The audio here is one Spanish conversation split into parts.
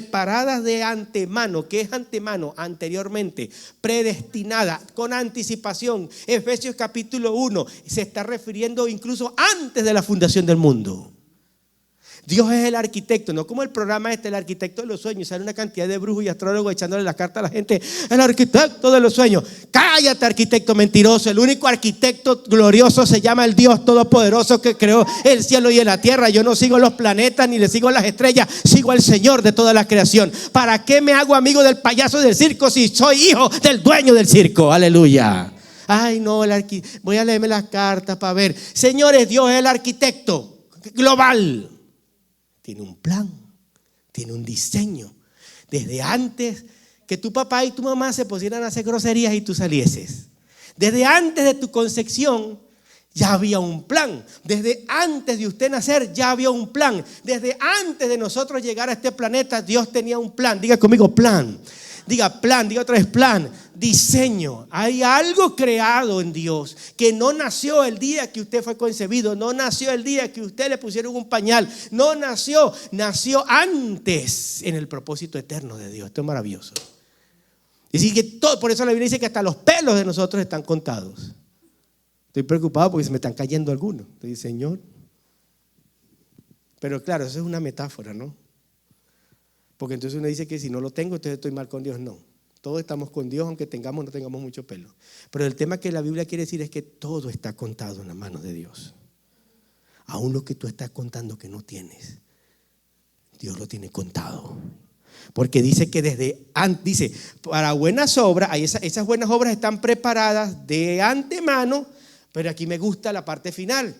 preparadas de antemano. ¿Qué es antemano? Anteriormente, predestinada, con anticipación. Efesios capítulo 1 se está refiriendo incluso antes de la fundación del mundo. Dios es el arquitecto, no como el programa el arquitecto de los sueños. Sale una cantidad de brujos y astrólogos echándole la carta a la gente. El arquitecto de los sueños. Cállate, arquitecto mentiroso. El único arquitecto glorioso se llama el Dios Todopoderoso que creó el cielo y la tierra. Yo no sigo los planetas ni le sigo las estrellas, sigo al Señor de toda la creación. ¿Para qué me hago amigo del payaso del circo si soy hijo del dueño del circo? Aleluya. Ay, no, voy a leerme las cartas para ver. Señores, Dios es el arquitecto global. Tiene un plan, tiene un diseño. Desde antes que tu papá y tu mamá se pusieran a hacer groserías y tú salieses. Desde antes de tu concepción ya había un plan. Desde antes de usted nacer ya había un plan. Desde antes de nosotros llegar a este planeta Dios tenía un plan. Diga conmigo plan. Diga plan, diga otra vez plan, diseño. Hay algo creado en Dios que no nació el día que usted fue concebido, no nació el día que usted le pusieron un pañal, no nació antes en el propósito eterno de Dios. Esto es maravilloso. Y sí que todo, por eso la Biblia dice que hasta los pelos de nosotros están contados. Estoy preocupado porque se me están cayendo algunos. Estoy, Señor. Pero claro, eso es una metáfora, ¿no? Porque entonces uno dice que si no lo tengo, entonces estoy mal con Dios. No, todos estamos con Dios, aunque tengamos o no tengamos mucho pelo. Pero el tema que la Biblia quiere decir es que todo está contado en las manos de Dios. Aún lo que tú estás contando que no tienes, Dios lo tiene contado. Porque dice que dice, para buenas obras, esas buenas obras están preparadas de antemano, pero aquí me gusta la parte final.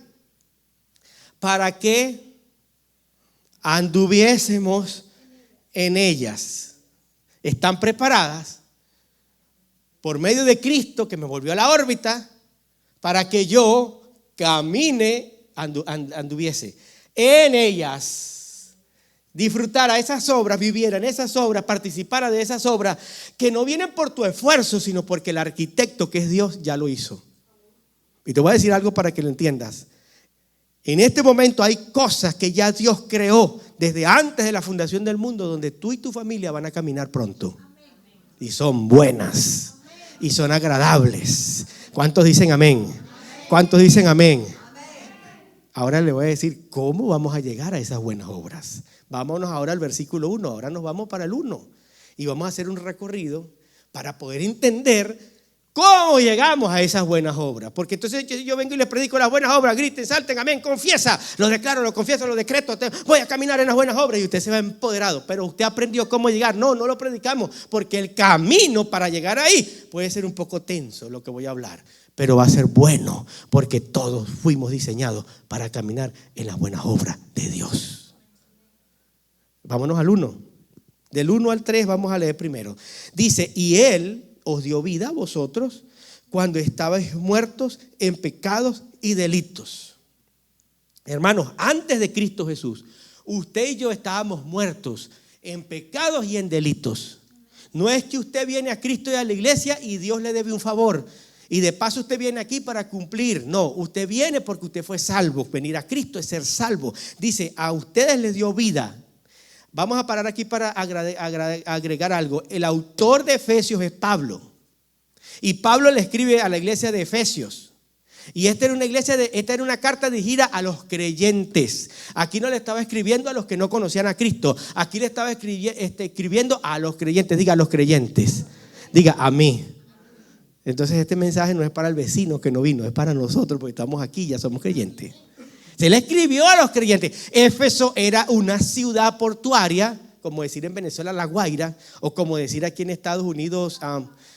Para que anduviésemos en ellas. Están preparadas por medio de Cristo que me volvió a la órbita para que yo camine, anduviese en ellas, disfrutara esas obras, viviera en esas obras, participara de esas obras que no vienen por tu esfuerzo, sino porque el arquitecto que es Dios ya lo hizo. Y te voy a decir algo para que lo entiendas. En este momento hay cosas que ya Dios creó desde antes de la fundación del mundo, donde tú y tu familia van a caminar pronto. Y son buenas. Y son agradables. ¿Cuántos dicen amén? ¿Cuántos dicen amén? Ahora le voy a decir cómo vamos a llegar a esas buenas obras. Vámonos ahora al versículo 1. Ahora nos vamos para el 1. Y vamos a hacer un recorrido para poder entender ¿cómo llegamos a esas buenas obras? Porque entonces yo vengo y les predico las buenas obras, griten, salten, amén, confiesa, lo declaro, lo confieso, lo decreto, voy a caminar en las buenas obras y usted se va empoderado. Pero usted aprendió cómo llegar. No lo predicamos, porque el camino para llegar ahí puede ser un poco tenso lo que voy a hablar, pero va a ser bueno, porque todos fuimos diseñados para caminar en las buenas obras de Dios. Vámonos al 1. Del 1 al 3 vamos a leer primero. Dice, y Él os dio vida a vosotros cuando estabais muertos en pecados y delitos. Hermanos, antes de Cristo Jesús, usted y yo estábamos muertos en pecados y en delitos. No es que usted viene a Cristo y a la iglesia y Dios le debe un favor y de paso usted viene aquí para cumplir. No, usted viene porque usted fue salvo. Venir a Cristo es ser salvo. Dice, a ustedes les dio vida. Vamos a parar aquí para agregar algo. El autor de Efesios es Pablo. Y Pablo le escribe a la iglesia de Efesios. Y esta era una carta dirigida a los creyentes. Aquí no le estaba escribiendo a los que no conocían a Cristo. Aquí le estaba escribiendo a los creyentes. Diga a los creyentes. Diga a mí. Entonces este mensaje no es para el vecino que no vino, es para nosotros porque estamos aquí, ya somos creyentes. Se le escribió a los creyentes. Éfeso era una ciudad portuaria, como decir en Venezuela La Guaira, o como decir aquí en Estados Unidos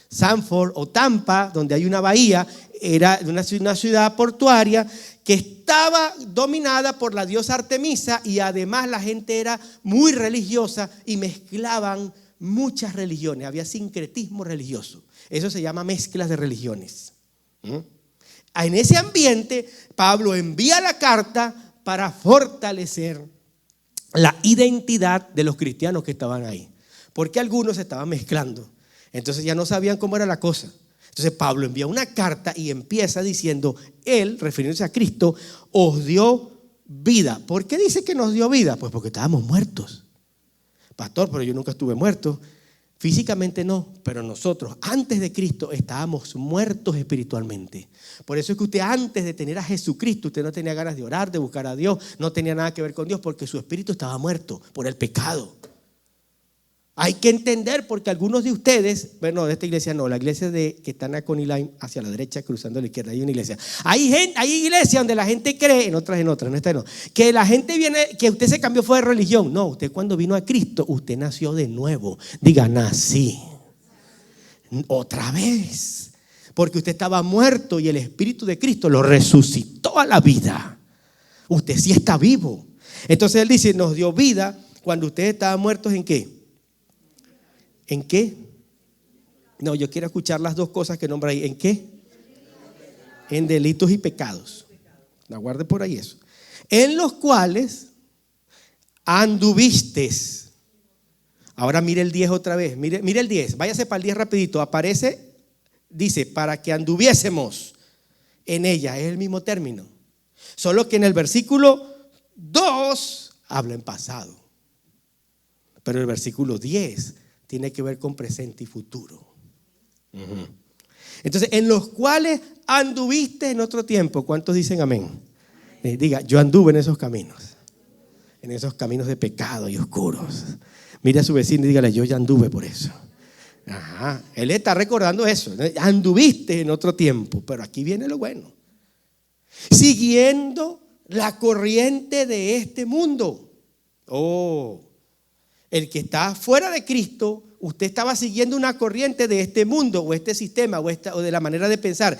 Sanford o Tampa, donde hay una bahía. Era una ciudad portuaria que estaba dominada por la diosa Artemisa, y además la gente era muy religiosa y mezclaban muchas religiones. Había sincretismo religioso. Eso se llama mezclas de religiones. En ese ambiente, Pablo envía la carta para fortalecer la identidad de los cristianos que estaban ahí, porque algunos se estaban mezclando, entonces ya no sabían cómo era la cosa. Entonces Pablo envía una carta y empieza diciendo, Él, refiriéndose a Cristo, os dio vida. ¿Por qué dice que nos dio vida? Pues porque estábamos muertos. Pastor, pero yo nunca estuve muerto. Físicamente no, pero nosotros antes de Cristo estábamos muertos espiritualmente. Por eso es que usted antes de tener a Jesucristo, usted no tenía ganas de orar, de buscar a Dios, no tenía nada que ver con Dios porque su espíritu estaba muerto por el pecado. Hay que entender porque algunos de ustedes, bueno, de esta iglesia no, la iglesia que están a Coney Line hacia la derecha, cruzando a la izquierda, hay una iglesia. Hay iglesias donde la gente cree, en otras, en esta no, que la gente viene, que usted se cambió fue de religión. No, usted cuando vino a Cristo, usted nació de nuevo. Diga, nací otra vez. Porque usted estaba muerto y el Espíritu de Cristo lo resucitó a la vida. Usted sí está vivo. Entonces él dice, nos dio vida cuando ustedes estaban muertos. ¿En qué? ¿En qué? No, yo quiero escuchar las dos cosas que nombra ahí. ¿En qué? En delitos y pecados. Aguarde por ahí eso. En los cuales anduvistes. Ahora mire el 10 otra vez. Mire el 10. Váyase para el 10 rapidito. Aparece, dice, para que anduviésemos en ella. Es el mismo término. Solo que en el versículo 2 habla en pasado. Pero el versículo 10 tiene que ver con presente y futuro. Entonces, en los cuales anduviste en otro tiempo. ¿Cuántos dicen amén? Diga, yo anduve en esos caminos de pecado y oscuros. Mire a su vecino y dígale, yo ya anduve por eso. Ajá. Él está recordando eso. Anduviste en otro tiempo, pero aquí viene lo bueno. Siguiendo la corriente de este mundo. El que está fuera de Cristo, usted estaba siguiendo una corriente de este mundo o este sistema o de la manera de pensar.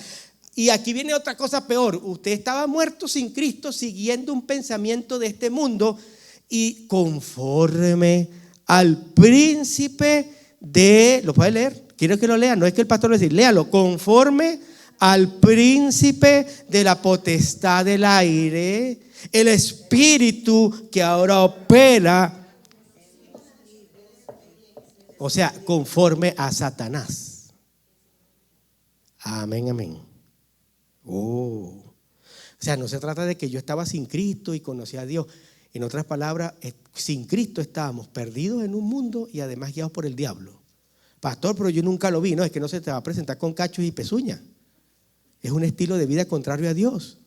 Y aquí viene otra cosa peor. Usted estaba muerto sin Cristo siguiendo un pensamiento de este mundo y conforme al príncipe de... ¿Lo puede leer? Quiero que lo lea. No es que el pastor lo dice, léalo. Conforme al príncipe de la potestad del aire, el espíritu que ahora opera. O sea, conforme a Satanás. Amén, amén. O sea, no se trata de que yo estaba sin Cristo y conocí a Dios. En otras palabras, sin Cristo estábamos perdidos en un mundo y además guiados por el diablo. Pastor, pero yo nunca lo vi. No, es que no se te va a presentar con cachos y pezuñas. Es un estilo de vida contrario a Dios.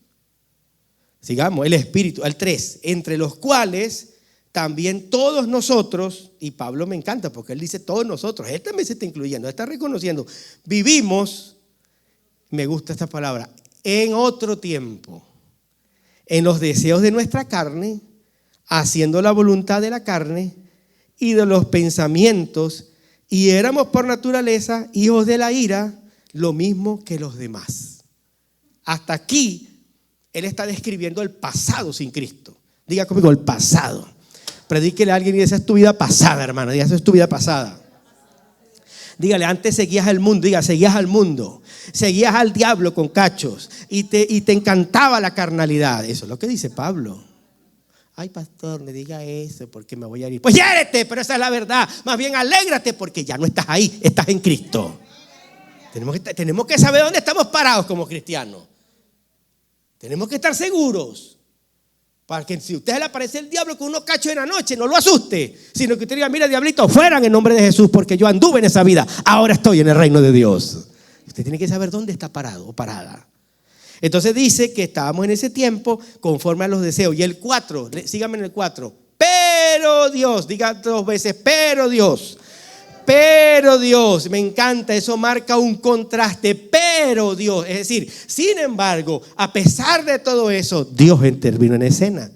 Sigamos, el espíritu, el 3, entre los cuales también todos nosotros, y Pablo me encanta porque él dice todos nosotros, él también se está incluyendo, está reconociendo, vivimos, me gusta esta palabra, en otro tiempo, en los deseos de nuestra carne, haciendo la voluntad de la carne y de los pensamientos, y éramos por naturaleza hijos de la ira, lo mismo que los demás. Hasta aquí, él está describiendo el pasado sin Cristo. Diga conmigo, el pasado. Predíquele a alguien y esa es tu vida pasada, hermano. Diga, esa es tu vida pasada. Dígale, antes seguías al mundo. Diga, seguías al mundo. Seguías al diablo con cachos. Y te encantaba la carnalidad. Eso es lo que dice Pablo. Ay, pastor, no diga eso porque me voy a ir. Pues llérete, pero esa es la verdad. Más bien alégrate porque ya no estás ahí, estás en Cristo. Tenemos que saber dónde estamos parados como cristianos. Tenemos que estar seguros. Para que si a usted le aparece el diablo con unos cachos en la noche, no lo asuste, sino que usted diga, mira, diablito, fuera en el nombre de Jesús, porque yo anduve en esa vida, ahora estoy en el reino de Dios. Usted tiene que saber dónde está parado o parada. Entonces dice que estábamos en ese tiempo conforme a los deseos. Y el 4, síganme en el 4. Pero Dios, diga 2 veces, pero Dios, me encanta, eso marca un contraste, pero Dios, es decir, sin embargo, a pesar de todo eso, Dios intervino en escena,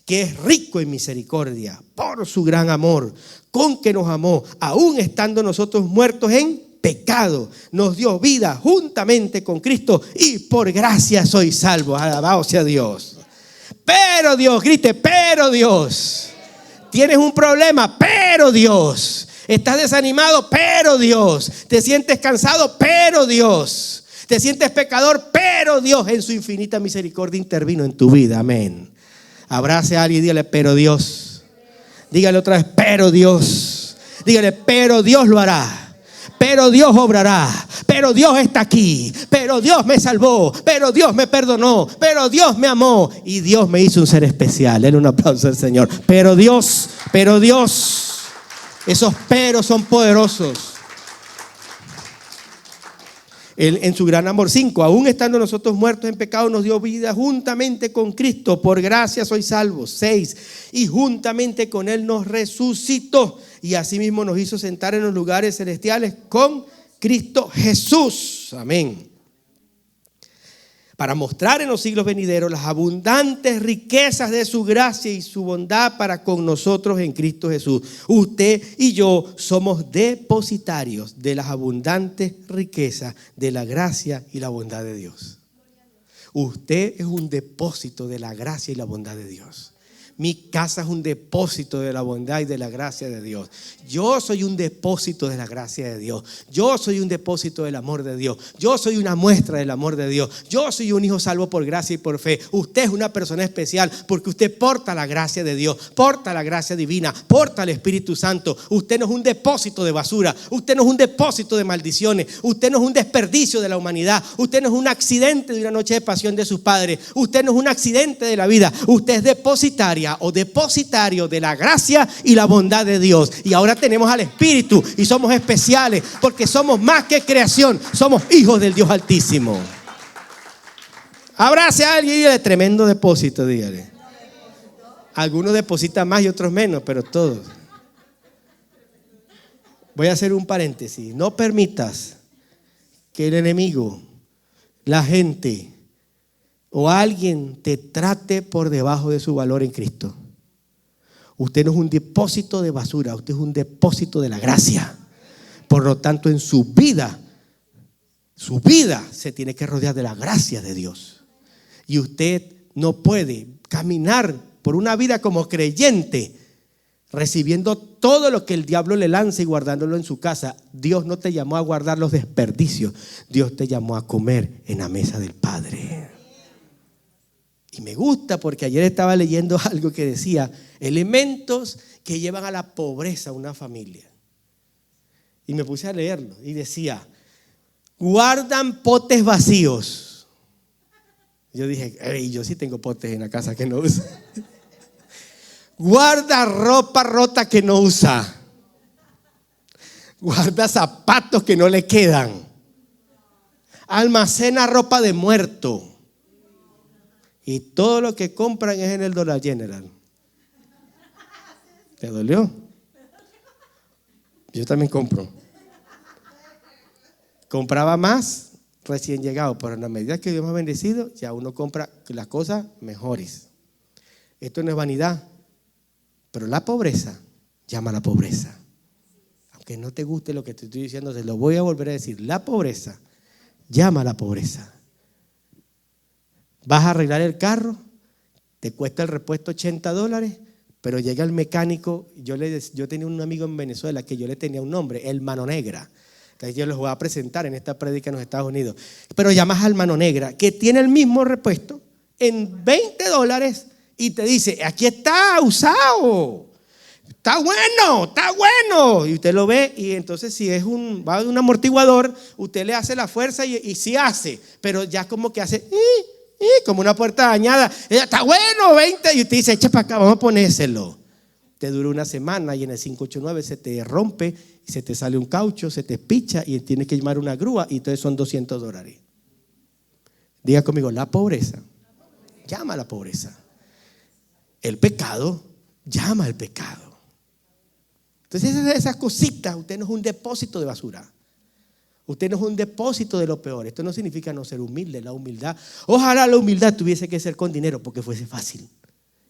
que es rico en misericordia, por su gran amor, con que nos amó, aún estando nosotros muertos en pecado, nos dio vida juntamente con Cristo y por gracia soy salvo, alabado sea Dios. Pero Dios, grite, pero Dios, tienes un problema, pero Dios. Estás desanimado, pero Dios. Te sientes cansado, pero Dios. Te sientes pecador, pero Dios en su infinita misericordia intervino en tu vida. Amén. Abrace a alguien y dígale, pero Dios. Dígale otra vez, pero Dios. Dígale, pero Dios lo hará. Pero Dios obrará. Pero Dios está aquí. Pero Dios me salvó. Pero Dios me perdonó. Pero Dios me amó. Y Dios me hizo un ser especial. Denle un aplauso al Señor. Pero Dios. Esos peros son poderosos. En su gran amor. 5, aún estando nosotros muertos en pecado, nos dio vida juntamente con Cristo. Por gracia sois salvos. 6, y juntamente con Él nos resucitó. Y asimismo nos hizo sentar en los lugares celestiales con Cristo Jesús. Amén. Para mostrar en los siglos venideros las abundantes riquezas de su gracia y su bondad para con nosotros en Cristo Jesús. Usted y yo somos depositarios de las abundantes riquezas de la gracia y la bondad de Dios. Usted es un depósito de la gracia y la bondad de Dios. Mi casa es un depósito de la bondad y de la gracia de Dios. Yo soy un depósito de la gracia de Dios. Yo soy un depósito del amor de Dios. Yo soy una muestra del amor de Dios. Yo soy un hijo salvo por gracia y por fe. Usted es una persona especial porque usted porta la gracia de Dios, porta la gracia divina, porta el Espíritu Santo. Usted no es un depósito de basura. Usted no es un depósito de maldiciones. Usted no es un desperdicio de la humanidad. Usted no es un accidente de una noche de pasión de sus padres. Usted no es un accidente de la vida. Usted es depositaria o depositario de la gracia y la bondad de Dios. Y ahora tenemos al Espíritu y somos especiales porque somos más que creación, somos hijos del Dios Altísimo. Abrace a alguien y dígale: tremendo depósito, dígale. Algunos depositan más y otros menos, pero todos. Voy a hacer un paréntesis. No permitas que el enemigo, la gente o alguien te trate por debajo de su valor en Cristo. Usted no es un depósito de basura, usted es un depósito de la gracia. Por lo tanto, en su vida se tiene que rodear de la gracia de Dios. Y usted no puede caminar por una vida como creyente recibiendo todo lo que el diablo le lanza y guardándolo en su casa. Dios no te llamó a guardar los desperdicios. Dios te llamó a comer en la mesa del Padre. Y me gusta porque ayer estaba leyendo algo que decía elementos que llevan a la pobreza a una familia. Y me puse a leerlo y decía: guardan potes vacíos. Yo dije: yo sí tengo potes en la casa que no uso. Guarda ropa rota que no usa. Guarda zapatos que no le quedan. Almacena ropa de muerto. Y todo lo que compran es en el Dollar General. ¿Te dolió? Yo también compro. Compraba más recién llegado, pero en la medida que Dios me ha bendecido, ya uno compra las cosas mejores. Esto no es vanidad, pero la pobreza llama a la pobreza. Aunque no te guste lo que te estoy diciendo, te lo voy a volver a decir. La pobreza llama a la pobreza. Vas a arreglar el carro, te cuesta el repuesto $80, pero llega el mecánico. Yo tenía un amigo en Venezuela que yo le tenía un nombre, el Mano Negra. Entonces yo los voy a presentar en esta prédica en los Estados Unidos. Pero llamas al Mano Negra, que tiene el mismo repuesto en $20 y te dice: aquí está usado, está bueno. Y usted lo ve, y entonces si es un amortiguador, usted le hace la fuerza y sí hace, pero ya como que hace como una puerta dañada. Está bueno, 20. Y usted dice: echa para acá, vamos a ponérselo. Te dura una semana y en el 589 se te rompe y se te sale un caucho, se te picha y tienes que llamar una grúa y entonces son $200. Diga conmigo: la pobreza llama a la pobreza. El pecado llama al pecado. Entonces esas cositas, usted no es un depósito de basura. Usted no es un depósito de lo peor. Esto no significa no ser humilde. La humildad, ojalá la humildad tuviese que ser con dinero porque fuese fácil.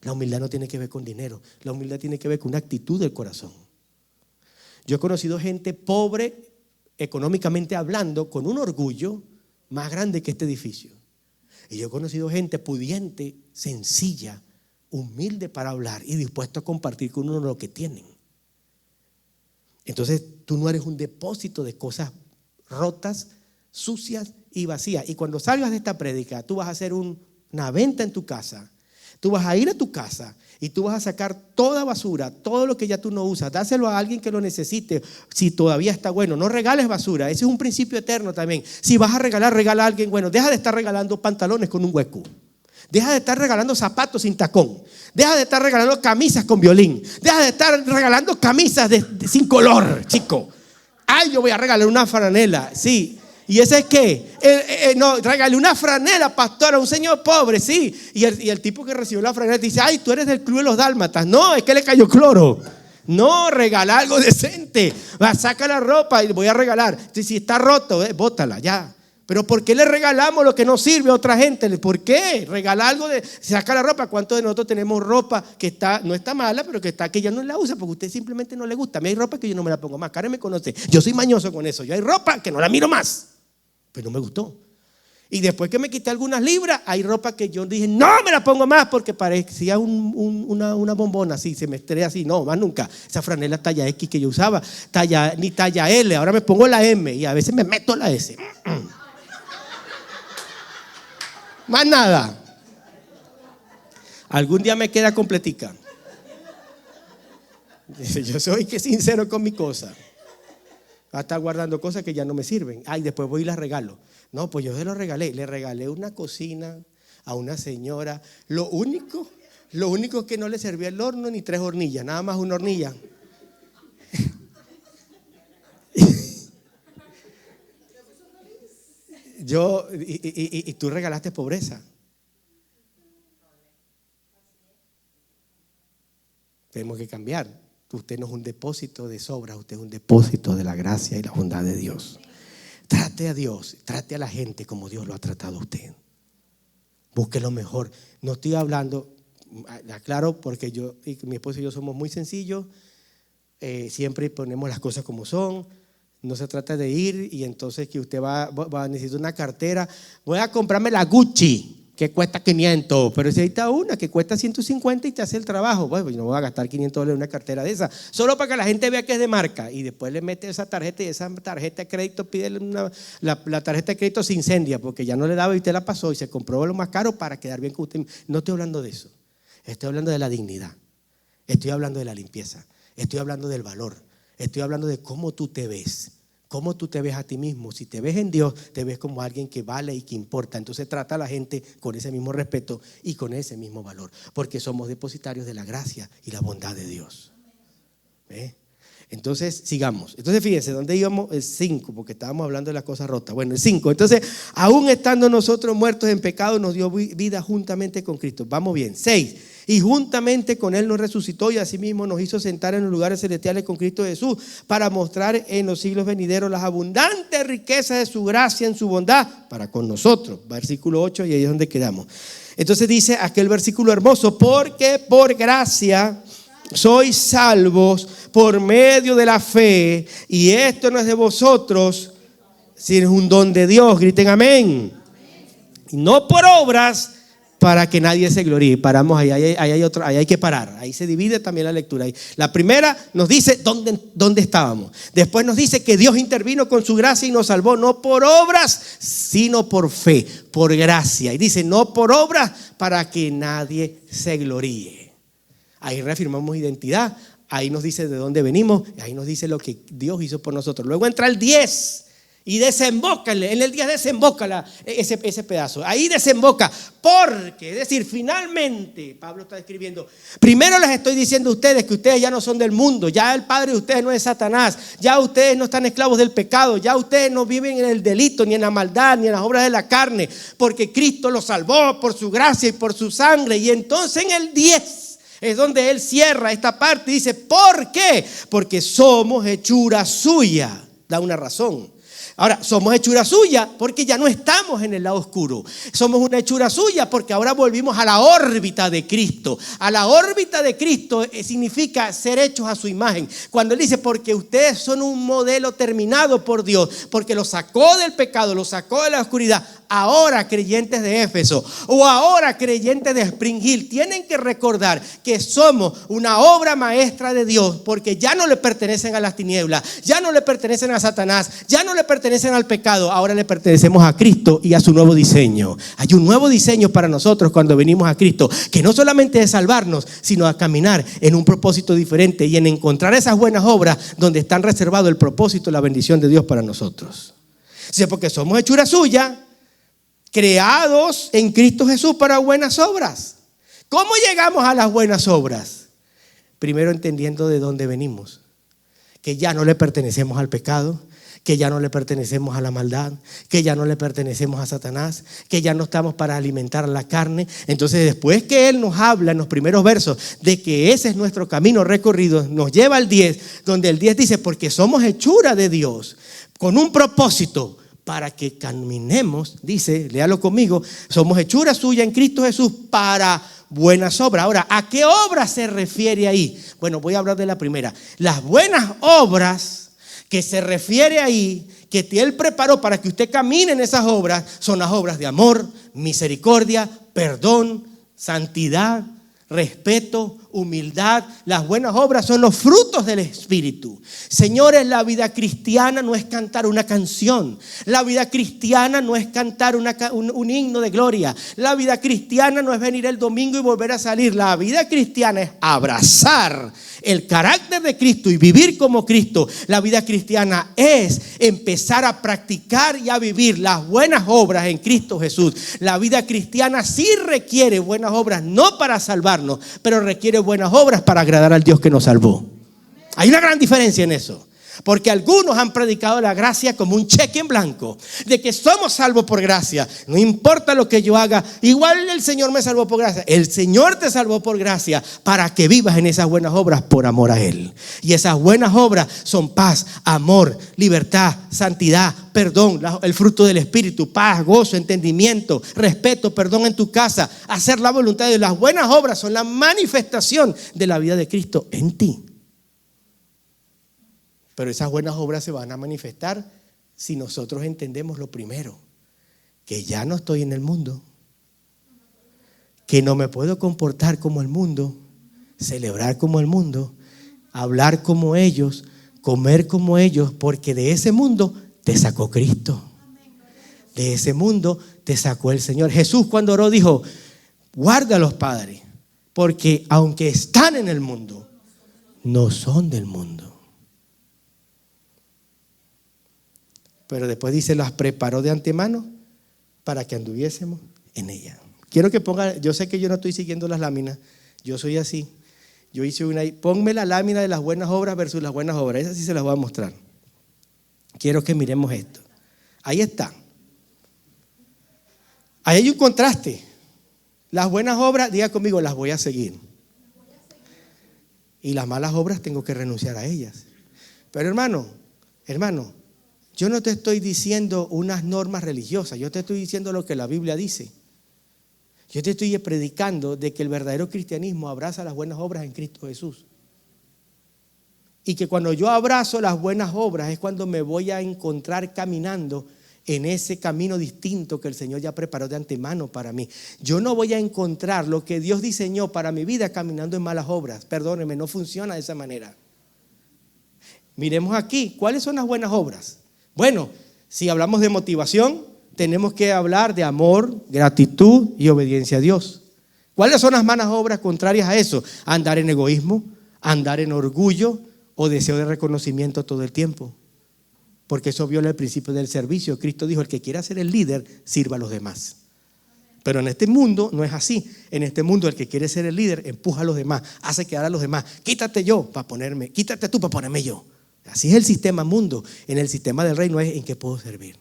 La humildad no tiene que ver con dinero. La humildad tiene que ver con una actitud del corazón. Yo he conocido gente pobre, económicamente hablando, con un orgullo más grande que este edificio. Y yo he conocido gente pudiente, sencilla, humilde para hablar y dispuesto a compartir con uno lo que tienen. Entonces tú no eres un depósito de cosas rotas, sucias y vacías. Y cuando salgas de esta prédica, tú vas a hacer una venta en tu casa. Tú vas a ir a tu casa y tú vas a sacar toda basura, todo lo que ya tú no usas, dáselo a alguien que lo necesite. Si todavía está bueno, no regales basura. Ese es un principio eterno también. Si vas a regalar, regala a alguien bueno. Deja de estar regalando pantalones con un hueco. Deja de estar regalando zapatos sin tacón. Deja de estar regalando camisas con violín. Deja de estar regalando camisas sin color, chico. Ay, yo voy a regalar una franela, sí. ¿Y ese es qué? No, regalé una franela, pastor, a un señor pobre, sí. Y el tipo que recibió la franela dice, ay, tú eres del club de los dálmatas. No, es que le cayó cloro. No, regala algo decente. Saca la ropa y voy a regalar. Si está roto, bótala ya. Pero ¿por qué le regalamos lo que no sirve a otra gente? ¿Por qué? Regala algo saca la ropa. ¿Cuántos de nosotros tenemos ropa que no está mala, pero que ya no la usa porque a usted simplemente no le gusta? A mí hay ropa que yo no me la pongo más. Karen me conoce. Yo soy mañoso con eso. Yo hay ropa que no la miro más. Pero no me gustó. Y después que me quité algunas libras, hay ropa que yo dije, no me la pongo más porque parecía una bombona así, se me estrella así. No, más nunca. Esa franela talla X que yo usaba, ni talla L, ahora me pongo la M y a veces me meto la S. Más nada. Algún día me queda completica. Yo soy que sincero con mi cosa. Va a estar guardando cosas que ya no me sirven. Ay, después voy y las regalo. No, pues yo se lo regalé. Le regalé una cocina a una señora. Lo único que no le servía el horno ni 3 hornillas, nada más una hornilla. Y tú regalaste pobreza. Tenemos que cambiar. Usted no es un depósito de sobras, usted es un depósito de la gracia y la bondad de Dios. Trate a Dios, trate a la gente como Dios lo ha tratado a usted. Busque lo mejor. No estoy hablando, aclaro, porque yo y mi esposo y yo somos muy sencillos. Siempre ponemos las cosas como son. No se trata de ir y entonces que usted va a necesitar una cartera. Voy a comprarme la Gucci, que cuesta 500, pero si ahí está una que cuesta 150 y te hace el trabajo, bueno, yo no voy a gastar $500 en una cartera de esa, solo para que la gente vea que es de marca. Y después le mete esa tarjeta y esa tarjeta de crédito, pídele la tarjeta de crédito se incendia porque ya no le daba y usted la pasó y se compró lo más caro para quedar bien con usted. No estoy hablando de eso, estoy hablando de la dignidad, estoy hablando de la limpieza, estoy hablando del valor, estoy hablando de cómo tú te ves. ¿Cómo tú te ves a ti mismo? Si te ves en Dios, te ves como alguien que vale y que importa. Entonces trata a la gente con ese mismo respeto y con ese mismo valor, porque somos depositarios de la gracia y la bondad de Dios. ¿Ve? Entonces sigamos. Entonces fíjense, ¿dónde íbamos? El 5, porque estábamos hablando de las cosas rotas. Bueno, el 5. Entonces, aún estando nosotros muertos en pecado, nos dio vida juntamente con Cristo. Vamos bien. 6. Y juntamente con Él nos resucitó y asimismo nos hizo sentar en los lugares celestiales con Cristo Jesús para mostrar en los siglos venideros las abundantes riquezas de su gracia en su bondad para con nosotros. Versículo 8 y ahí es donde quedamos. Entonces dice aquel versículo hermoso, porque por gracia sois salvos por medio de la fe y esto no es de vosotros, sino es un don de Dios. Griten amén. Y no por obras para que nadie se gloríe. Paramos ahí hay que parar. Ahí se divide también la lectura. La primera nos dice dónde estábamos. Después nos dice que Dios intervino con su gracia y nos salvó, no por obras, sino por fe, por gracia. Y dice, no por obras para que nadie se gloríe. Ahí reafirmamos identidad. Ahí nos dice de dónde venimos. Ahí nos dice lo que Dios hizo por nosotros. Luego entra el 10. Y desemboca, en el 10 desemboca ese pedazo. Ahí desemboca, porque, es decir, finalmente, Pablo está escribiendo, primero les estoy diciendo a ustedes que ustedes ya no son del mundo, ya el padre de ustedes no es Satanás, ya ustedes no están esclavos del pecado, ya ustedes no viven en el delito, ni en la maldad, ni en las obras de la carne, porque Cristo los salvó por su gracia y por su sangre. Y entonces en el 10 es donde él cierra esta parte y dice, ¿por qué? Porque somos hechura suya. Da una razón. Ahora, somos hechura suya porque ya no estamos en el lado oscuro. Somos una hechura suya porque ahora volvimos a la órbita de Cristo. A la órbita de Cristo significa ser hechos a su imagen. Cuando él dice, porque ustedes son un modelo terminado por Dios, porque los sacó del pecado, los sacó de la oscuridad. Ahora creyentes de Éfeso o ahora creyentes de Spring Hill tienen que recordar que somos una obra maestra de Dios, porque ya no le pertenecen a las tinieblas, ya no le pertenecen a Satanás, ya no le pertenecen al pecado, ahora le pertenecemos a Cristo y a su nuevo diseño. Hay un nuevo diseño para nosotros cuando venimos a Cristo, que no solamente es salvarnos, sino a caminar en un propósito diferente y en encontrar esas buenas obras donde están reservados el propósito y la bendición de Dios para nosotros. Sí, porque somos hechura suya. creados en Cristo Jesús para buenas obras. ¿Cómo llegamos a las buenas obras? Primero entendiendo de dónde venimos, que ya no le pertenecemos al pecado, que ya no le pertenecemos a la maldad, que ya no le pertenecemos a Satanás, que ya no estamos para alimentar la carne. Entonces, después que Él nos habla en los primeros versos de que ese es nuestro camino recorrido, nos lleva al 10, donde el 10 dice, porque somos hechura de Dios, con un propósito, para que caminemos, dice, léalo conmigo, somos hechura suya en Cristo Jesús para buenas obras. Ahora, ¿a qué obras se refiere ahí? Bueno, voy a hablar de la primera. Las buenas obras que se refiere ahí, que Él preparó para que usted camine en esas obras, son las obras de amor, misericordia, perdón, santidad, respeto, humildad. Las buenas obras son los frutos del Espíritu. Señores, la vida cristiana no es cantar una canción. La vida cristiana no es cantar un himno de gloria. La vida cristiana no es venir el domingo y volver a salir. La vida cristiana es abrazar el carácter de Cristo y vivir como Cristo. La vida cristiana es empezar a practicar y a vivir las buenas obras en Cristo Jesús. La vida cristiana sí requiere buenas obras, no para salvarnos, pero requiere buenas obras para agradar al Dios que nos salvó. Hay una gran diferencia en eso. Porque algunos han predicado la gracia como un cheque en blanco, de que somos salvos por gracia. No importa lo que yo haga, igual el Señor me salvó por gracia. El Señor te salvó por gracia para que vivas en esas buenas obras por amor a Él. Y esas buenas obras son paz, amor, libertad, santidad, perdón, el fruto del Espíritu, paz, gozo, entendimiento, respeto, perdón en tu casa, hacer la voluntad de Dios. Las buenas obras son la manifestación de la vida de Cristo en ti. Pero esas buenas obras se van a manifestar si nosotros entendemos lo primero, que ya no estoy en el mundo, que no me puedo comportar como el mundo, celebrar como el mundo, hablar como ellos, comer como ellos, porque de ese mundo te sacó Cristo. De ese mundo te sacó el Señor. Jesús cuando oró dijo, guárdalos, Padre, porque aunque están en el mundo, no son del mundo. Pero después dice, las preparó de antemano para que anduviésemos en ella. Quiero que ponga, yo sé que yo no estoy siguiendo las láminas, yo soy así. Yo hice una, ponme la lámina de las buenas obras versus las buenas obras. Esas sí se las voy a mostrar. Quiero que miremos esto. Ahí está. Ahí hay un contraste. Las buenas obras, diga conmigo, las voy a seguir. Y las malas obras tengo que renunciar a ellas. Pero hermano, yo no te estoy diciendo unas normas religiosas, yo te estoy diciendo lo que la Biblia dice. Yo te estoy predicando de que el verdadero cristianismo abraza las buenas obras en Cristo Jesús. Y que cuando yo abrazo las buenas obras es cuando me voy a encontrar caminando en ese camino distinto que el Señor ya preparó de antemano para mí. Yo no voy a encontrar lo que Dios diseñó para mi vida caminando en malas obras. Perdónenme, no funciona de esa manera. Miremos aquí, ¿cuáles son las buenas obras? Bueno, si hablamos de motivación, tenemos que hablar de amor, gratitud y obediencia a Dios. ¿Cuáles son las malas obras contrarias a eso? Andar en egoísmo, andar en orgullo o deseo de reconocimiento todo el tiempo. Porque eso viola el principio del servicio. Cristo dijo, el que quiera ser el líder, sirva a los demás. Pero en este mundo no es así. En este mundo el que quiere ser el líder, empuja a los demás, hace quedar a los demás. Quítate tú para ponerme yo. Así es el sistema mundo. En el sistema del reino es en que puedo servir.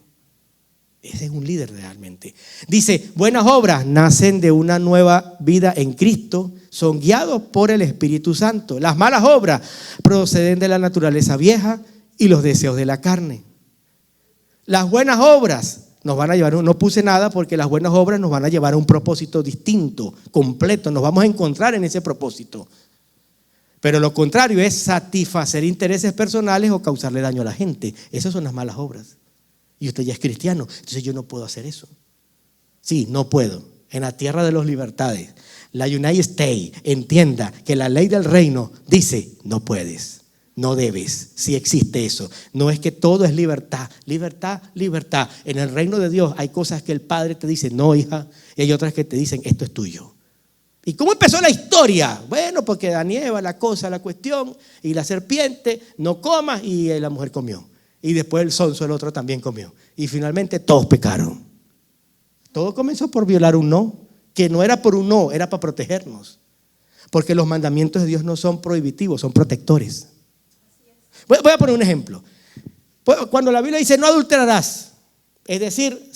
Ese es un líder realmente. Dice, buenas obras nacen de una nueva vida en Cristo, son guiados por el Espíritu Santo. Las malas obras proceden de la naturaleza vieja y los deseos de la carne. Las buenas obras nos van a llevar, no puse nada porque las buenas obras nos van a llevar a un propósito distinto, completo. Nos vamos a encontrar en ese propósito. Pero lo contrario es satisfacer intereses personales o causarle daño a la gente. Esas son las malas obras. Y usted ya es cristiano, entonces yo no puedo hacer eso. Sí, no puedo. En la tierra de las libertades, la United States entienda que la ley del reino dice, no puedes, no debes. Sí existe eso. No es que todo es libertad, libertad, libertad. En el reino de Dios hay cosas que el Padre te dice, no, hija, y hay otras que te dicen, esto es tuyo. ¿Y cómo empezó la historia? Bueno, porque Daniel, la cuestión, y la serpiente, no comas, y la mujer comió. Y después el sonso, el otro también comió. Y finalmente todos pecaron. Todo comenzó por violar un no, que no era por un no, era para protegernos. Porque los mandamientos de Dios no son prohibitivos, son protectores. Voy a poner un ejemplo. Cuando la Biblia dice no adulterarás, es decir,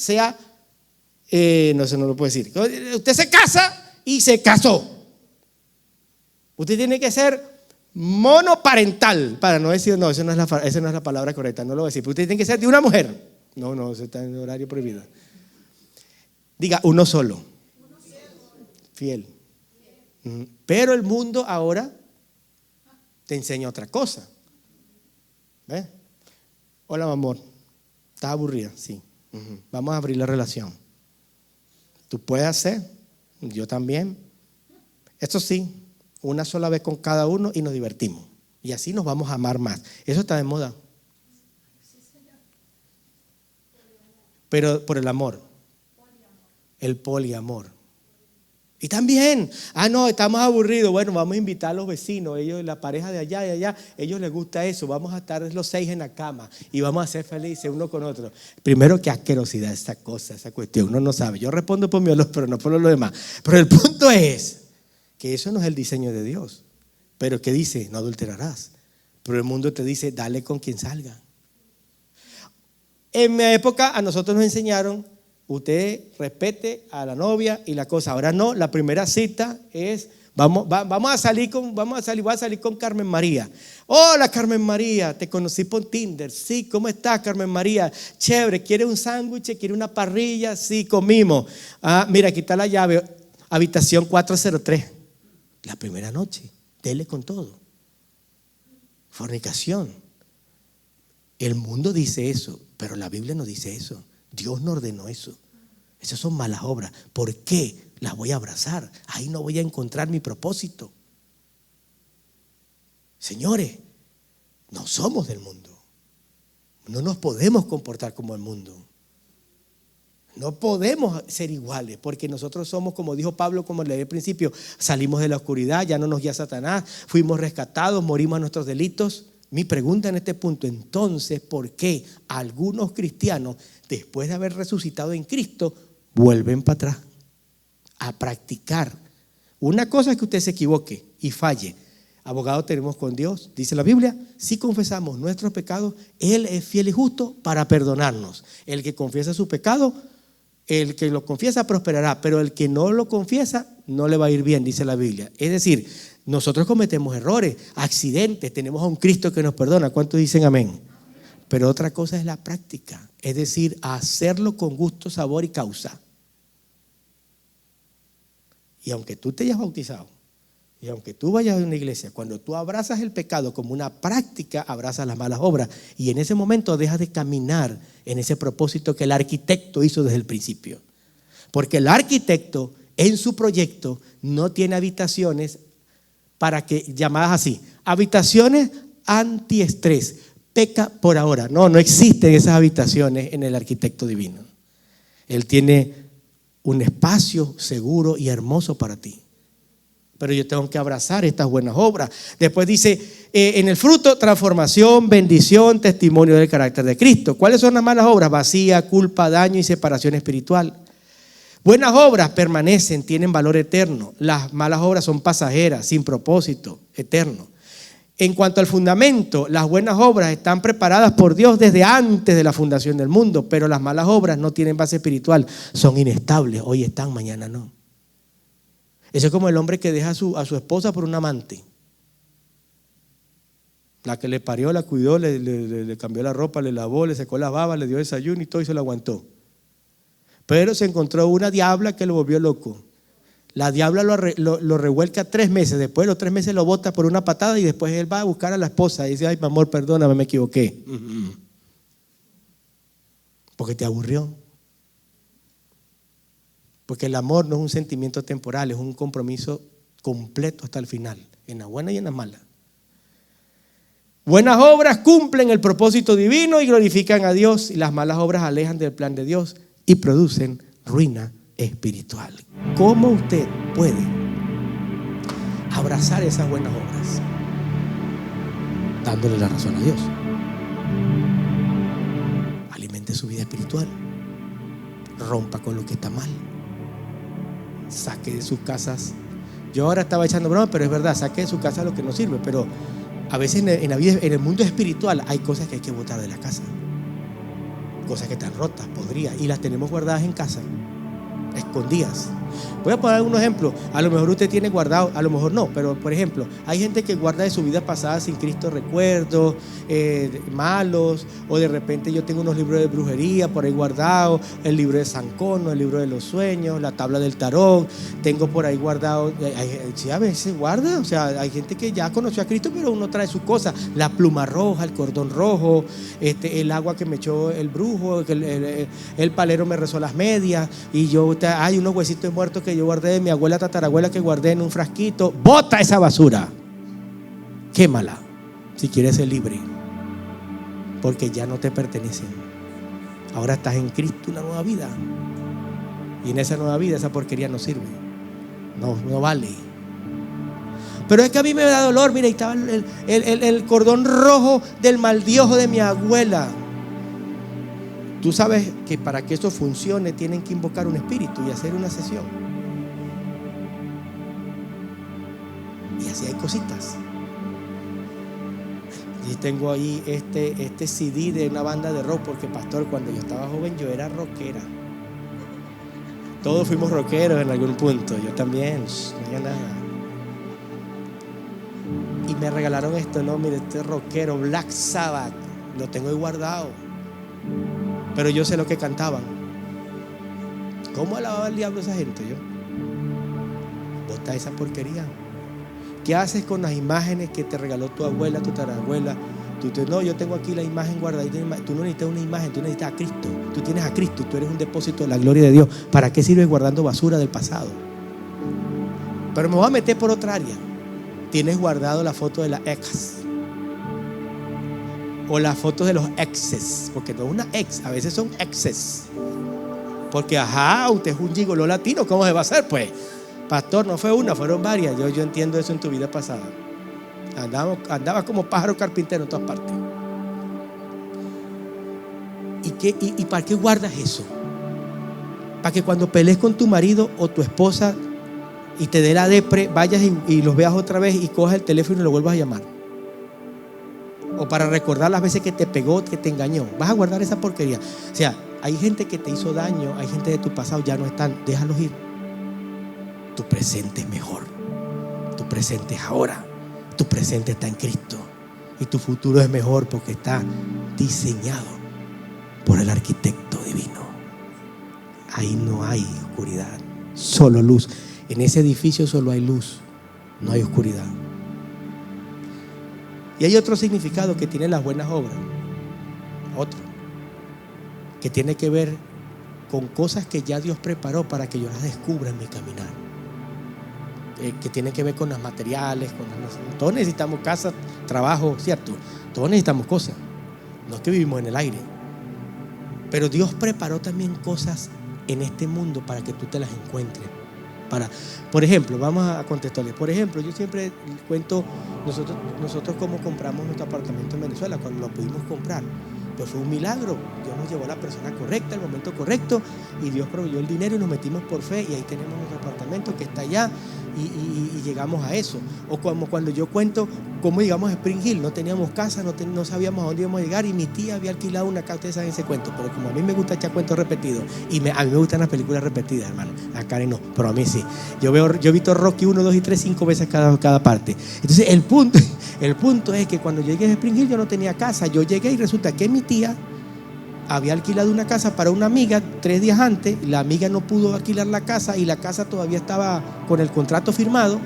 no sé, no lo puedo decir. Usted se casa y se casó. Usted tiene que ser monoparental, para no decir, no, esa no es la palabra correcta, no lo voy a decir. Pero usted tiene que ser de una mujer. No, eso está en horario prohibido. Diga, uno solo. Fiel. Pero el mundo ahora te enseña otra cosa. ¿Ves? Hola, mi amor. ¿Estás aburrida? Sí. Vamos a abrir la relación. Tú puedes hacer, yo también. Esto sí, una sola vez con cada uno y nos divertimos. Y así nos vamos a amar más. Eso está de moda. Pero por el amor. El poliamor. Y también, no, estamos aburridos. Bueno, vamos a invitar a los vecinos, ellos, la pareja de allá y allá, ellos les gusta eso. Vamos a estar los 6 en la cama y vamos a ser felices uno con otro. Primero, qué asquerosidad esa cosa, esa cuestión. Uno no sabe. Yo respondo por mi olor, pero no por lo demás. Pero el punto es que eso no es el diseño de Dios. Pero ¿qué dice? No adulterarás. Pero el mundo te dice, dale con quien salga. En mi época a nosotros nos enseñaron, usted respete a la novia y la cosa. Ahora no, la primera cita es, voy a salir con Carmen María. Hola Carmen María, te conocí por Tinder. Sí, ¿cómo estás Carmen María? Chévere, ¿quieres un sándwich? ¿Quieres una parrilla? Sí, comimos. Mira, aquí está la llave, habitación 403. La primera noche, dele con todo. Fornicación. El mundo dice eso, pero la Biblia no dice eso. Dios no ordenó eso. Esas son malas obras. ¿Por qué las voy a abrazar? Ahí no voy a encontrar mi propósito. Señores, no somos del mundo. No nos podemos comportar como el mundo. No podemos ser iguales, porque nosotros somos, como dijo Pablo, como leí al principio, salimos de la oscuridad, ya no nos guía Satanás, fuimos rescatados, morimos a nuestros delitos. Mi pregunta en este punto, entonces, ¿por qué algunos cristianos, después de haber resucitado en Cristo, vuelven para atrás a practicar? Una cosa es que usted se equivoque y falle. Abogado tenemos con Dios, dice la Biblia, si confesamos nuestros pecados, Él es fiel y justo para perdonarnos. El que confiesa su pecado, el que lo confiesa prosperará, pero el que no lo confiesa no le va a ir bien, dice la Biblia. Es decir, nosotros cometemos errores, accidentes, tenemos a un Cristo que nos perdona. ¿Cuántos dicen amén? Pero otra cosa es la práctica, es decir, hacerlo con gusto, sabor y causa. Y aunque tú te hayas bautizado, y aunque tú vayas a una iglesia, cuando tú abrazas el pecado como una práctica, abrazas las malas obras. Y en ese momento dejas de caminar en ese propósito que el arquitecto hizo desde el principio. Porque el arquitecto en su proyecto no tiene habitaciones llamadas así, habitaciones antiestrés. Peca por ahora. No existen esas habitaciones en el arquitecto divino. Él tiene un espacio seguro y hermoso para ti. Pero yo tengo que abrazar estas buenas obras. Después dice, en el fruto, transformación, bendición, testimonio del carácter de Cristo. ¿Cuáles son las malas obras? Vacía, culpa, daño y separación espiritual. Buenas obras permanecen, tienen valor eterno. Las malas obras son pasajeras, sin propósito eterno. En cuanto al fundamento, las buenas obras están preparadas por Dios desde antes de la fundación del mundo, pero las malas obras no tienen base espiritual, son inestables. Hoy están, mañana no. Eso es como el hombre que deja a su esposa por un amante. La que le parió, la cuidó, le cambió la ropa, le lavó, le secó la baba, le dio desayuno y todo y se lo aguantó. Pero se encontró una diabla que lo volvió loco. La diabla lo revuelca 3 meses. Después de los 3 meses lo bota por una patada y después él va a buscar a la esposa y dice, ay, mi amor, perdóname, me equivoqué. Porque te aburrió. Porque el amor no es un sentimiento temporal, es un compromiso completo hasta el final, en la buena y en la mala. Buenas obras cumplen el propósito divino y glorifican a Dios, y las malas obras alejan del plan de Dios y producen ruina espiritual. ¿Cómo usted puede abrazar esas buenas obras? Dándole la razón a Dios. Alimente su vida espiritual. rompa con lo que está mal. Saque de sus casas. Yo ahora estaba echando broma, pero es verdad, saque de su casa lo que no sirve. Pero a veces en la vida, en el mundo espiritual, hay cosas que hay que botar de la casa. Cosas que están rotas, podridas, y las tenemos guardadas en casa, escondidas. Voy a poner un ejemplo. A lo mejor usted tiene guardado, a lo mejor no, pero por ejemplo, hay gente que guarda de su vida pasada sin Cristo recuerdos malos, o de repente yo tengo unos libros de brujería por ahí guardados, el libro de San Cono, el libro de los sueños, la tabla del tarot, tengo por ahí guardado. Sí, a veces guarda, o sea, hay gente que ya conoció a Cristo, pero uno trae sus cosas, la pluma roja, el cordón rojo, el agua que me echó el brujo, el palero me rezó las medias, y hay unos huesitos muertos que yo guardé de mi abuela tatarabuela, que guardé en un frasquito. Bota esa basura, quémala si quieres ser libre, porque ya no te pertenecen. Ahora estás en Cristo, una nueva vida, y en esa nueva vida esa porquería no sirve, no vale. Pero es que a mí me da dolor. Mira, ahí estaba el cordón rojo del maldiojo de mi abuela. Tú sabes que para que eso funcione tienen que invocar un espíritu y hacer una sesión. Y así hay cositas. Y tengo ahí este CD de una banda de rock, porque pastor, cuando yo estaba joven yo era rockera. Todos fuimos rockeros en algún punto. Yo también, no había nada. Y me regalaron esto, no, mire, este rockero, Black Sabbath, lo tengo ahí guardado. Pero yo sé lo que cantaban. ¿Cómo alababa el diablo esa gente? Yo, bota esa porquería. ¿Qué haces con las imágenes que te regaló tu abuela, tu tatarabuela? No, yo tengo aquí la imagen guardada. Tú no necesitas una imagen, tú necesitas a Cristo. Tú tienes a Cristo, tú eres un depósito de la gloria de Dios. ¿Para qué sirves guardando basura del pasado? Pero me voy a meter por otra área. Tienes guardado la foto de la ex, o las fotos de los exes, porque no es una ex, a veces son exes. Porque usted es un gigoló latino, ¿cómo se va a hacer? Pues, pastor, no fue una, fueron varias. Yo entiendo eso en tu vida pasada. Andabas como pájaro carpintero en todas partes. ¿Y para qué guardas eso? Para que cuando pelees con tu marido o tu esposa y te dé la depre, vayas y los veas otra vez y cojas el teléfono y lo vuelvas a llamar. O para recordar las veces que te pegó, que te engañó. Vas a guardar esa porquería. O sea, hay gente que te hizo daño, hay gente de tu pasado, ya no están, déjalos ir. Tu presente es mejor. Tu presente es ahora. Tu presente está en Cristo. Y tu futuro es mejor porque está diseñado por el arquitecto divino. Ahí no hay oscuridad, solo luz. En ese edificio solo hay luz, no hay oscuridad. Y hay otro significado que tienen las buenas obras. Otro que tiene que ver con cosas que ya Dios preparó para que yo las descubra en mi caminar. Que tiene que ver con los materiales, todos necesitamos casa, trabajo, ¿cierto? Todos necesitamos cosas. No es que vivimos en el aire. Pero Dios preparó también cosas en este mundo para que tú te las encuentres. Por ejemplo, vamos a contestarles. Por ejemplo, yo siempre cuento nosotros cómo compramos nuestro apartamento en Venezuela, cuando lo pudimos comprar. Pues fue un milagro. Dios nos llevó a la persona correcta, al momento correcto, y Dios proveyó el dinero y nos metimos por fe, y ahí tenemos nuestro apartamento que está allá, y llegamos a eso. O como cuando yo cuento cómo llegamos a Spring Hill, no teníamos casa, no sabíamos a dónde íbamos a llegar, y mi tía había alquilado una casa. Ustedes saben ese cuento, pero como a mí me gusta echar cuentos repetidos, y a mí me gustan las películas repetidas, hermano. A Karen no, pero a mí sí. Yo he visto Rocky 1, 2 y 3 5 veces cada parte. Entonces el punto es que cuando llegué a Spring Hill yo no tenía casa. Yo llegué y resulta que mi tía había alquilado una casa para una amiga 3 días antes. La amiga no pudo alquilar la casa y la casa todavía estaba con el contrato firmado.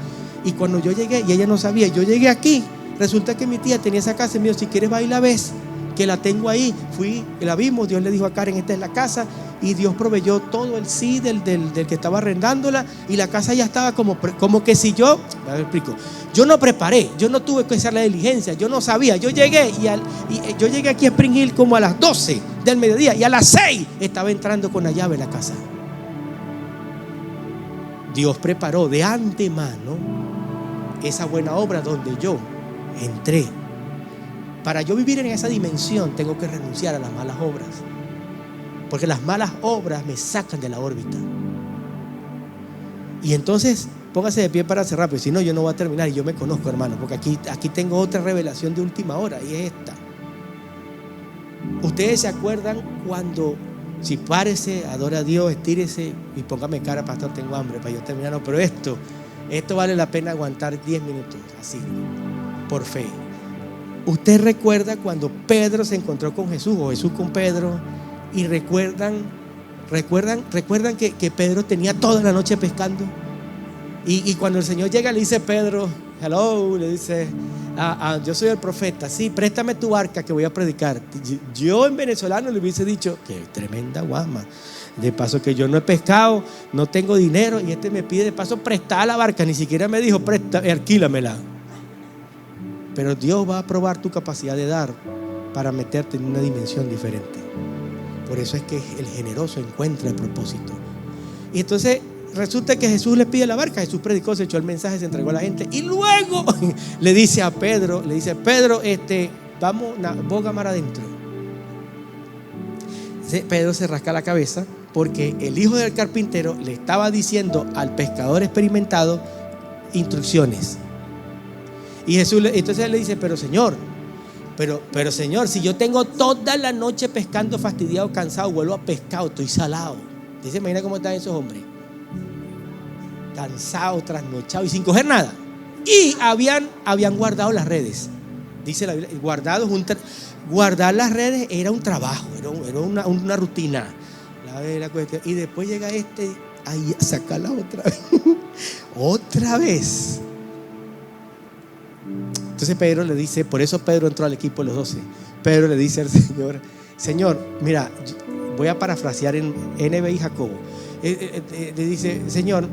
Y cuando yo llegué, y ella no sabía, yo llegué aquí, resulta que mi tía tenía esa casa y me dijo, si quieres va y la ves, que la tengo ahí. Fui, la vimos, Dios le dijo a Karen, esta es la casa, y Dios proveyó todo el sí del que estaba arrendándola, y la casa ya estaba como que si yo, a ver, explico, yo no preparé, yo no tuve que hacer la diligencia, yo no sabía, yo llegué yo llegué aquí a Spring Hill como a las 12 del mediodía, y a las 6 estaba entrando con la llave en la casa. Dios preparó de antemano esa buena obra donde yo entré. Para yo vivir en esa dimensión tengo que renunciar a las malas obras. Porque las malas obras me sacan de la órbita. Y entonces, póngase de pie para cerrar, porque si no, yo no voy a terminar. Y yo me conozco, hermano, porque aquí tengo otra revelación de última hora, y es esta. Ustedes se acuerdan cuando, si párese, adora a Dios, estírese y póngame cara, pastor, tengo hambre para yo terminar. No, pero esto vale la pena aguantar 10 minutos, así, por fe. Usted recuerda cuando Pedro se encontró con Jesús, o Jesús con Pedro, y recuerdan que Pedro tenía toda la noche pescando. Y cuando el Señor llega, le dice Pedro, hello, le dice, yo soy el profeta, sí, préstame tu barca que voy a predicar. Yo en venezolano le hubiese dicho, qué tremenda guama, de paso que yo no he pescado, no tengo dinero, y me pide de paso prestar la barca, ni siquiera me dijo, alquílamela. Pero Dios va a probar tu capacidad de dar para meterte en una dimensión diferente. Por eso es que el generoso encuentra el propósito. Y entonces resulta que Jesús le pide la barca. Jesús predicó, se echó el mensaje, se entregó a la gente. Y luego le dice a Pedro, vamos, boga mar adentro. Pedro se rasca la cabeza porque el hijo del carpintero le estaba diciendo al pescador experimentado instrucciones. Y Jesús, entonces él le dice, pero Señor, si yo tengo toda la noche pescando, fastidiado, cansado, vuelvo a pescar, estoy salado. ¿Usted se imagina cómo están esos hombres? Cansados, trasnochados y sin coger nada. Y habían guardado las redes. Dice la Biblia, guardar las redes era un trabajo, era una rutina. La cuestión. Y después llega ahí a sacarla otra vez. Otra vez. Entonces Pedro le dice, por eso Pedro entró al equipo de los 12. Pedro le dice al Señor, mira, voy a parafrasear en NBI Jacobo. Le dice, Señor,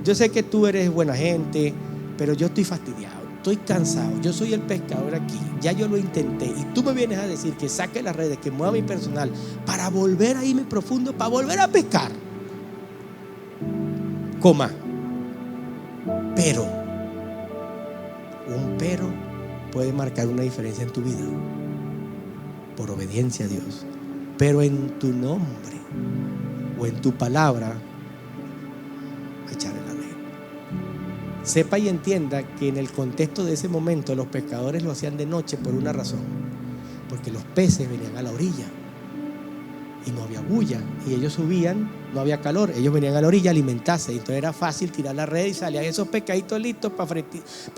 yo sé que tú eres buena gente, pero yo estoy fastidiado, estoy cansado, yo soy el pescador aquí, ya yo lo intenté, y tú me vienes a decir que saque las redes, que mueva mi personal para volver a irme profundo, para volver a pescar. Pero un pero puede marcar una diferencia en tu vida por obediencia a Dios. Pero en tu nombre o en tu palabra, echarle la red. Sepa y entienda que en el contexto de ese momento los pescadores lo hacían de noche por una razón, porque los peces venían a la orilla y no había bulla, y ellos subían, no había calor, ellos venían a la orilla a alimentarse, y entonces era fácil tirar la red y salían esos pescaditos listos para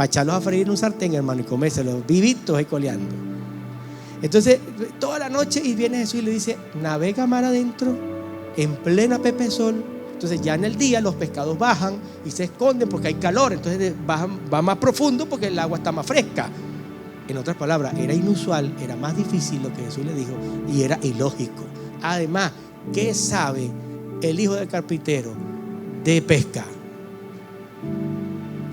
echarlos a freír en un sartén, hermano, y comérselos vivitos ahí coleando. Entonces toda la noche, y viene Jesús y le dice, navega mar adentro en plena Pepe Sol. Entonces ya en el día los pescados bajan y se esconden porque hay calor, entonces va más profundo porque el agua está más fresca. En otras palabras, era inusual, era más difícil lo que Jesús le dijo, y era ilógico. Además, ¿qué sabe el hijo del carpintero de pesca?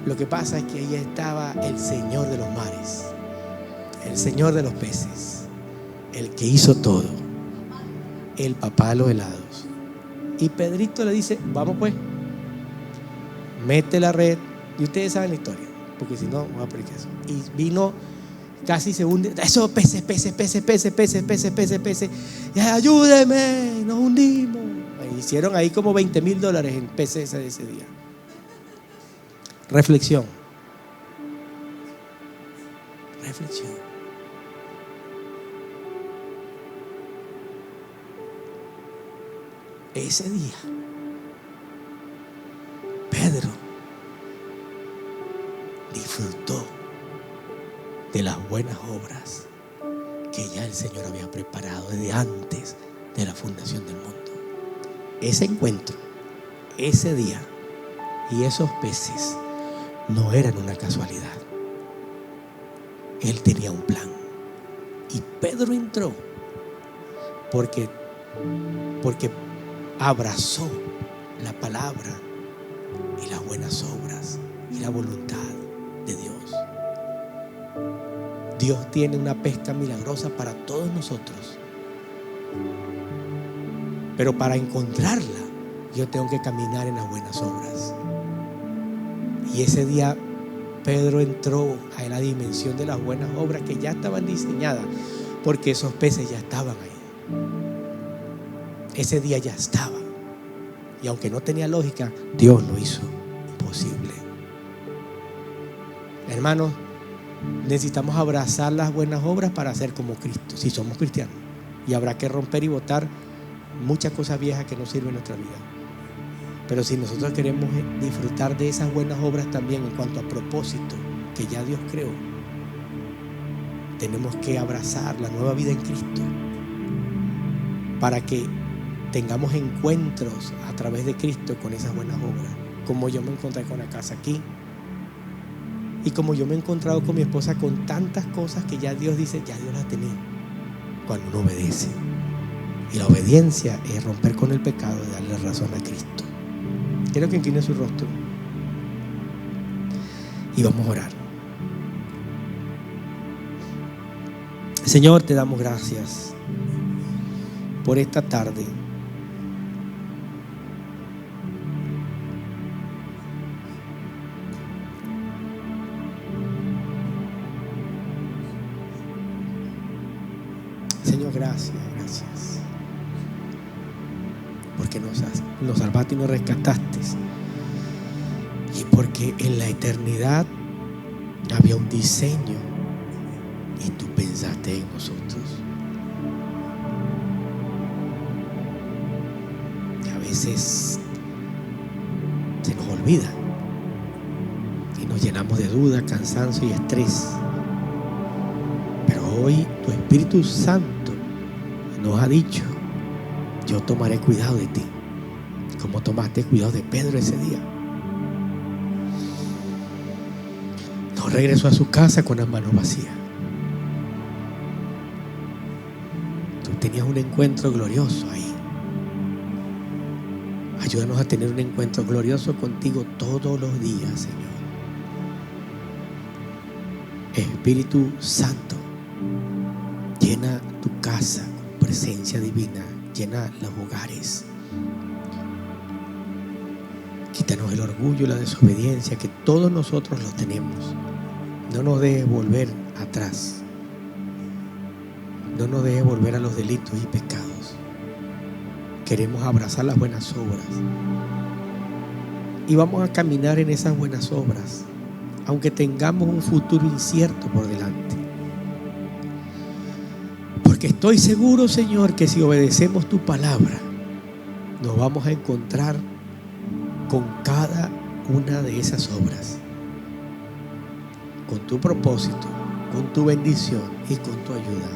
Lo que pasa es que ahí estaba el Señor de los mares, el Señor de los peces, el que hizo todo, el papá de los helados. Y Pedrito le dice, vamos pues, mete la red. Y ustedes saben la historia, porque si no, voy a predicar eso. Y vino, casi se hunde, esos peces. Ayúdeme, nos hundimos. Hicieron ahí como $20,000 en peces ese día. Reflexión. Ese día, Pedro disfrutó de las buenas obras que ya el Señor había preparado desde antes de la fundación del mundo. Ese encuentro, ese día y esos peces no eran una casualidad. Él tenía un plan, y Pedro entró porque abrazó la palabra y las buenas obras y la voluntad de Dios. Dios tiene una pesca milagrosa para todos nosotros, pero para encontrarla yo tengo que caminar en las buenas obras. Y ese día Pedro entró a la dimensión de las buenas obras que ya estaban diseñadas, porque esos peces ya estaban ahí. ese día ya estaba. Y aunque no tenía lógica, Dios lo hizo posible. Hermanos, necesitamos abrazar las buenas obras para ser como Cristo, si somos cristianos. Y habrá que romper y botar muchas cosas viejas que no sirven en nuestra vida. Pero si nosotros queremos disfrutar de esas buenas obras también en cuanto a propósito que ya Dios creó, tenemos que abrazar la nueva vida en Cristo para que tengamos encuentros a través de Cristo con esas buenas obras, como yo me encontré con la casa aquí y como yo me he encontrado con mi esposa con tantas cosas que ya Dios dice, ya Dios las tenía cuando uno obedece. Y la obediencia es romper con el pecado y darle razón a Cristo. Quiero que incline su rostro y vamos a orar. Señor, te damos gracias por esta tarde. Señor, gracias porque nos salvaste y nos rescataste, y porque en la eternidad había un diseño y tú pensaste en nosotros. Y a veces se nos olvida y nos llenamos de duda, cansancio y estrés. Pero hoy tu Espíritu Santo nos ha dicho: yo tomaré cuidado de ti, como tomaste cuidado de Pedro ese día. No regresó a su casa con las manos vacías. Tú tenías un encuentro glorioso ahí. Ayúdanos a tener un encuentro glorioso contigo todos los días, Señor. Espíritu Santo, llena tu casa con presencia divina. Llena los hogares. Quítanos el orgullo y la desobediencia, que todos nosotros los tenemos. No nos dejes volver atrás. No nos dejes volver a los delitos y pecados. Queremos abrazar las buenas obras. Y vamos a caminar en esas buenas obras, aunque tengamos un futuro incierto por delante. Porque estoy seguro, Señor, que si obedecemos tu palabra, nos vamos a encontrar con cada una de esas obras, con tu propósito, con tu bendición y con tu ayuda.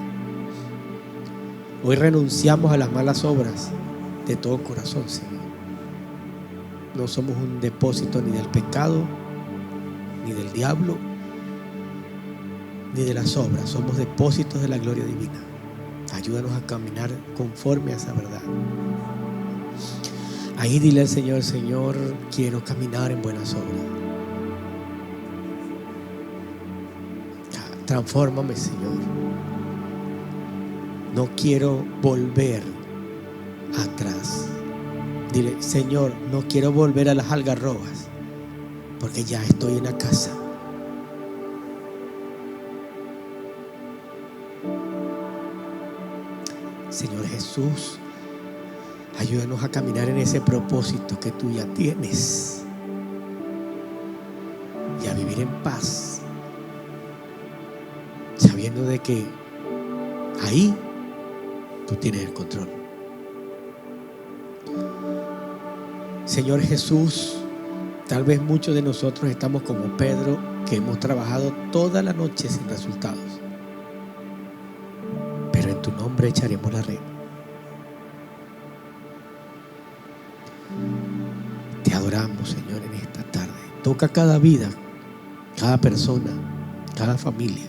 Hoy renunciamos a las malas obras de todo corazón, Señor. No somos un depósito ni del pecado, ni del diablo, ni de las obras. Somos depósitos de la gloria divina. Ayúdanos a caminar conforme a esa verdad. Ahí dile al Señor: Señor, quiero caminar en buenas obras. Transfórmame, Señor. No quiero volver atrás. Dile: Señor, no quiero volver a las algarrobas, porque ya estoy en la casa. Señor Jesús, ayúdanos a caminar en ese propósito que tú ya tienes y a vivir en paz, sabiendo de que ahí tú tienes el control. Señor Jesús, tal vez muchos de nosotros estamos como Pedro, que hemos trabajado toda la noche sin resultados, pero en tu nombre echaremos la red. Te adoramos, Señor, en esta tarde. Toca cada vida, cada persona, cada familia.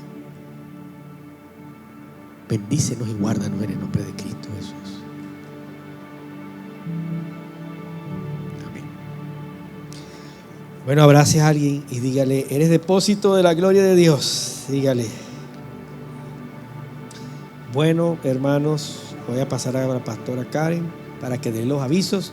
Bendícenos y guárdanos en el nombre de Cristo Jesús. Amén. Bueno, abrace a alguien y dígale: eres depósito de la gloria de Dios. Dígale. Bueno, hermanos, voy a pasar a la pastora Karen para que dé los avisos.